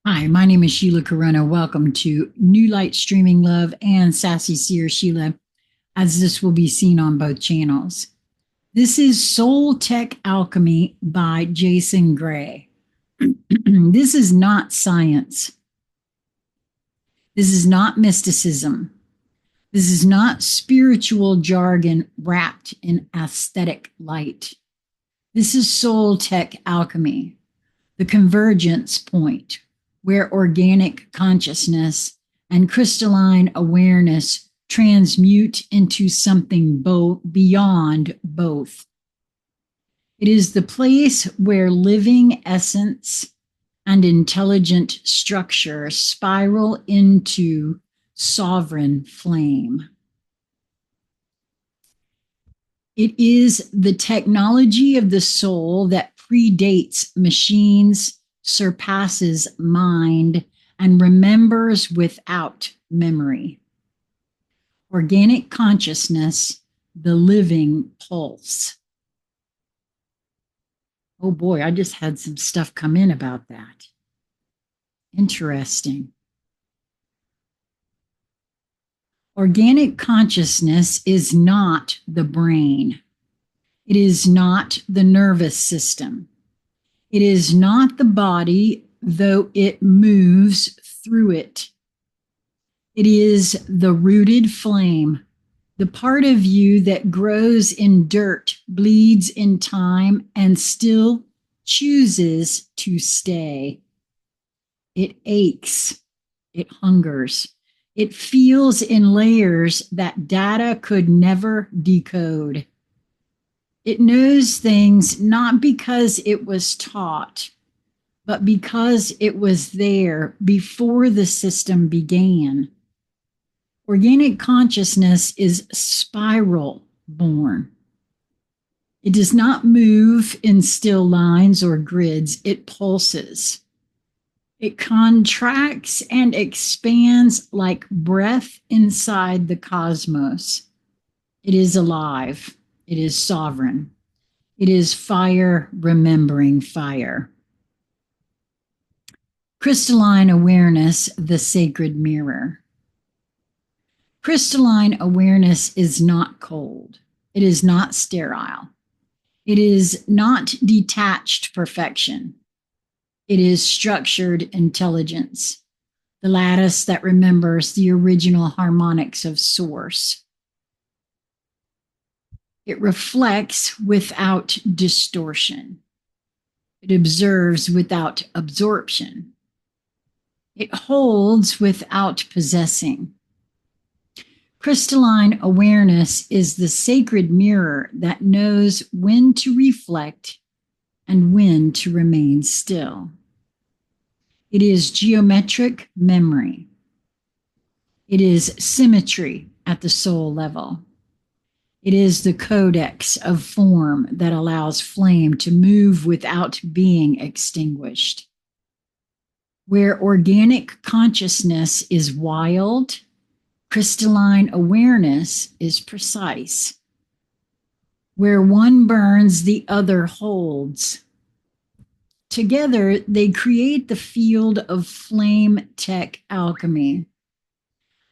Hi, my name is Sheila Corona. Welcome to New Light Streaming Love and Sassy Seer Sheila, as this will be seen on both channels. This is Soul Tech Alchemy by Jason Gray. This is not science. This is not mysticism. This is not spiritual jargon wrapped in aesthetic light. This is Soul Tech Alchemy, the convergence point where organic consciousness and crystalline awareness transmute into something beyond both. It is the place where living essence and intelligent structure spiral into sovereign flame. It is the technology of the soul that predates machines, surpasses mind, and remembers without memory. Organic consciousness, the living pulse. Oh boy, I just had some stuff come in about that. Interesting. Organic consciousness is not the brain. It is not the nervous system. It is not the body, though it moves through it. It is the rooted flame, the part of you that grows in dirt, bleeds in time, and still chooses to stay. It aches. It hungers. It feels in layers that data could never decode. It knows things not because it was taught, but because it was there before the system began. Organic consciousness is spiral born. It does not move in still lines or grids, it pulses. It contracts and expands like breath inside the cosmos. It is alive. It is sovereign. It is fire remembering fire. Crystalline awareness, the sacred mirror. Crystalline awareness is not cold. It is not sterile. It is not detached perfection. It is structured intelligence, the lattice that remembers the original harmonics of source. It reflects without distortion. It observes without absorption. It holds without possessing. Crystalline awareness is the sacred mirror that knows when to reflect and when to remain still. It is geometric memory. It is symmetry at the soul level. It is the codex of form that allows flame to move without being extinguished. Where organic consciousness is wild, crystalline awareness is precise. Where one burns, the other holds. Together, they create the field of flame tech alchemy.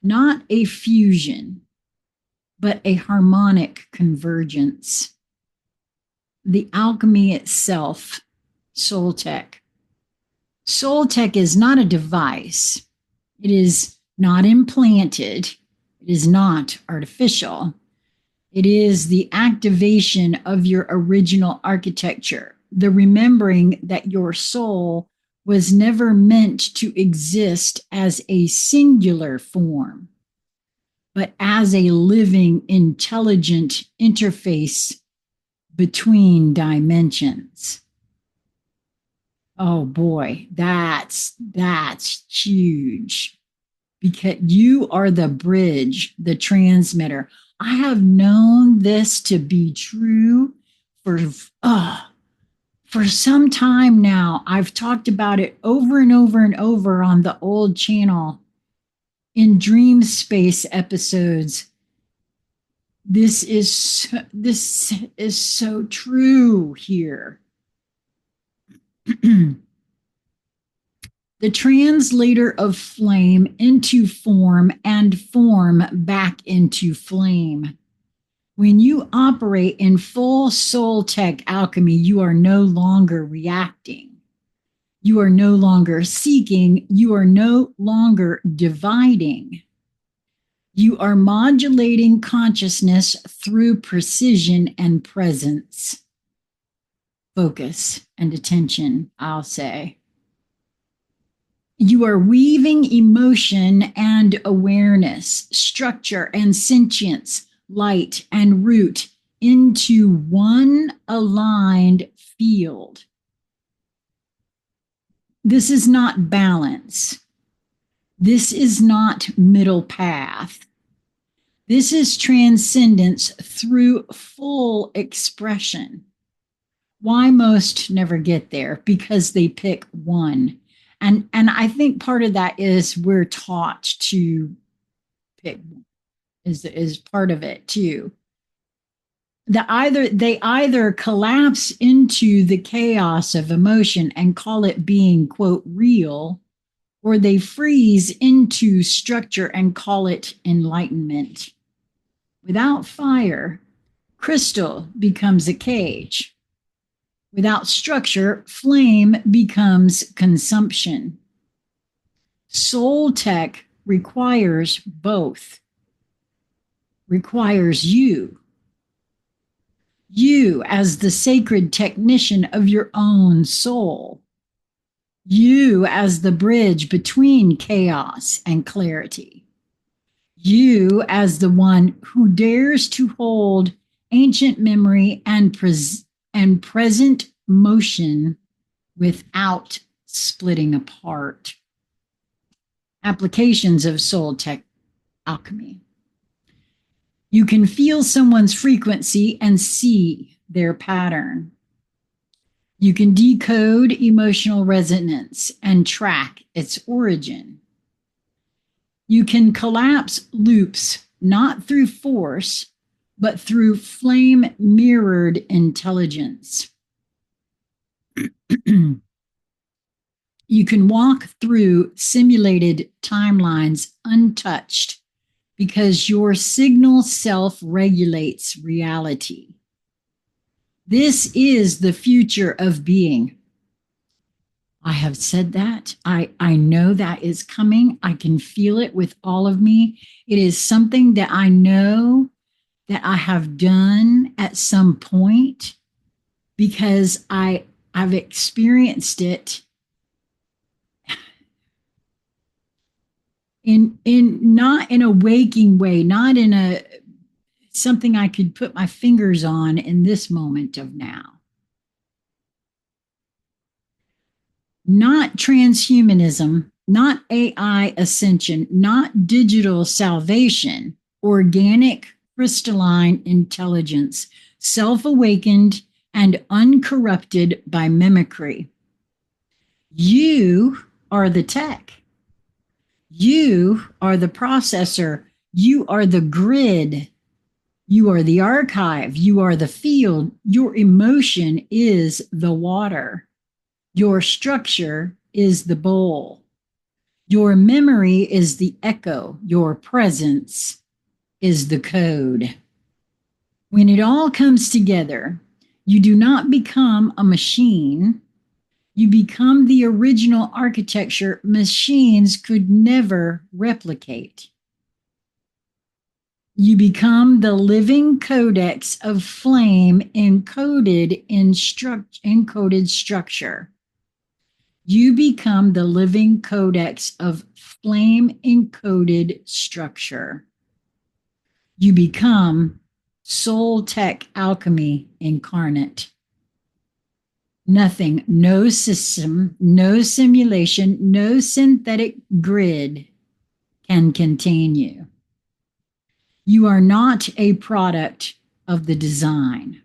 Not a fusion, but a harmonic convergence. The alchemy itself, soul tech. Soul tech is not a device. It is not implanted. It is not artificial. It is the activation of your original architecture, the remembering that your soul was never meant to exist as a singular form, but as a living, intelligent interface between dimensions. Oh boy, that's huge, because you are the bridge, the transmitter. I have known this to be true for some time now. I've talked about it over and over and over on the old channel in Dreamspace episodes. This is so true here. the translator of flame into form and form back into flame. When you operate in full soul tech alchemy, you are no longer reacting. You are no longer seeking. You are no longer dividing. You are modulating consciousness through precision and presence, focus and attention, I'll say. You are weaving emotion and awareness, structure and sentience, light and root into one aligned field. This is not balance. This is not middle path. This is transcendence through full expression. Why most never get there? Because they pick one. And I think part of that is we're taught to pick is part of it too. They either collapse into the chaos of emotion and call it being, quote, real, or they freeze into structure and call it enlightenment. Without fire, crystal becomes a cage. Without structure, flame becomes consumption. Soul tech requires both, requires you. You as the sacred technician of your own soul. You as the bridge between chaos and clarity. You as the one who dares to hold ancient memory and present motion without splitting apart. Applications of soul tech alchemy. You can feel someone's frequency and see their pattern. You can decode emotional resonance and track its origin. You can collapse loops not through force, but through flame mirrored intelligence. You can walk through simulated timelines untouched because your signal self-regulates reality. This is the future of being. I have said that. I know that is coming. I can feel it with all of me. It is something that I know that I have done at some point because I've experienced it in not in a waking way, not in a something I could put my fingers on in this moment of now. Not transhumanism, not AI ascension, not digital salvation, organic crystalline intelligence, self-awakened and uncorrupted by mimicry. You are the tech. You are the processor. You are the grid. You are the archive. You are the field. Your emotion is the water. Your structure is the bowl. Your memory is the echo. Your presence is the code. When it all comes together, you do not become a machine. You become the original architecture machines could never replicate. You become the living codex of flame encoded in encoded structure. You become the living codex of flame encoded structure. You become soul tech alchemy incarnate. Nothing, no system, no simulation, no synthetic grid can contain you. You are not a product of the design.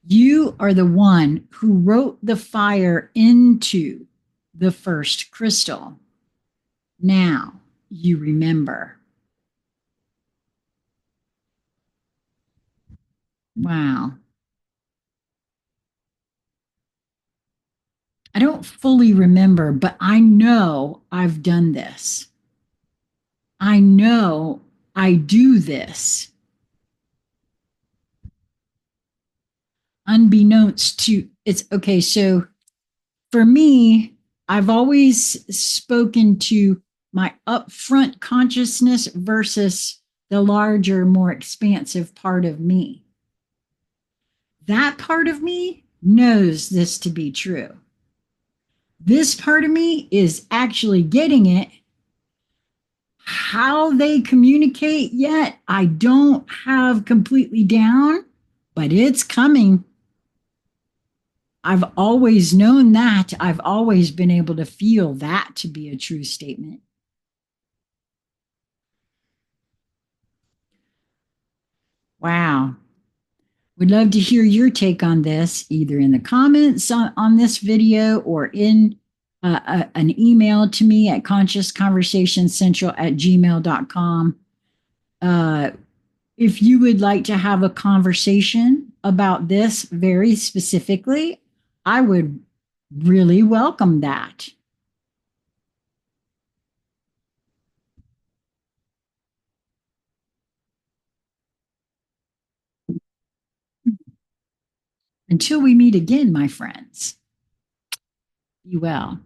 You are the one who wrote the fire into the first crystal. Now you remember. Wow. I don't fully remember, but I know I've done this. I know I do this unbeknownst to it's okay. So for me, I've always spoken to my upfront consciousness versus the larger, more expansive part of me. That part of me knows this to be true. This part of me is actually getting it. How they communicate yet, I don't have completely down, but it's coming. I've always known that. I've always been able to feel that to be a true statement. Wow. Would love to hear your take on this, either in the comments on this video or in an email to me at consciousconversationscentral@gmail.com. Uh, if you would like to have a conversation about this very specifically, I would really welcome that. Until we meet again, my friends, be well.